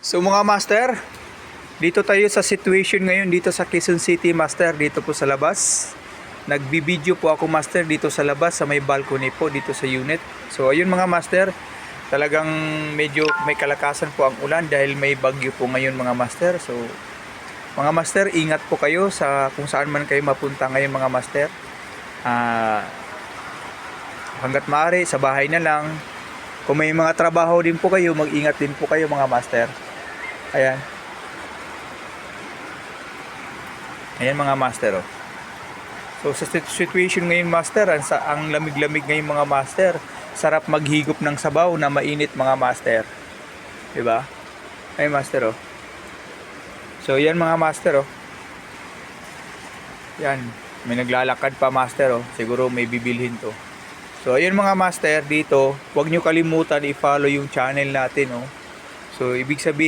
So mga master, dito tayo sa situation ngayon dito sa Quezon City, master, dito po sa labas. Nagbibideo po ako, master, dito sa labas sa may balcony po dito sa unit. So ayun mga master, talagang medyo may kalakasan po ang ulan dahil may bagyo po ngayon mga master. So mga master, ingat po kayo sa kung saan man kayo mapunta ngayon mga master. Hanggat maaari sa bahay na lang. Kung may mga trabaho din po kayo, mag-ingat din po kayo mga master. Ayan. Ayan mga master, oh. So sa situation ngayon master, ang lamig-lamig ngayon mga master. Sarap maghigop ng sabaw na mainit mga master. 'Di ba? Ay master, oh. So yan mga master, oh. Yan, may naglalakad pa master, oh. Siguro may bibilhin to. So ayun mga master, dito, huwag nyo kalimutan i-follow yung channel natin, oh. So ibig sabihin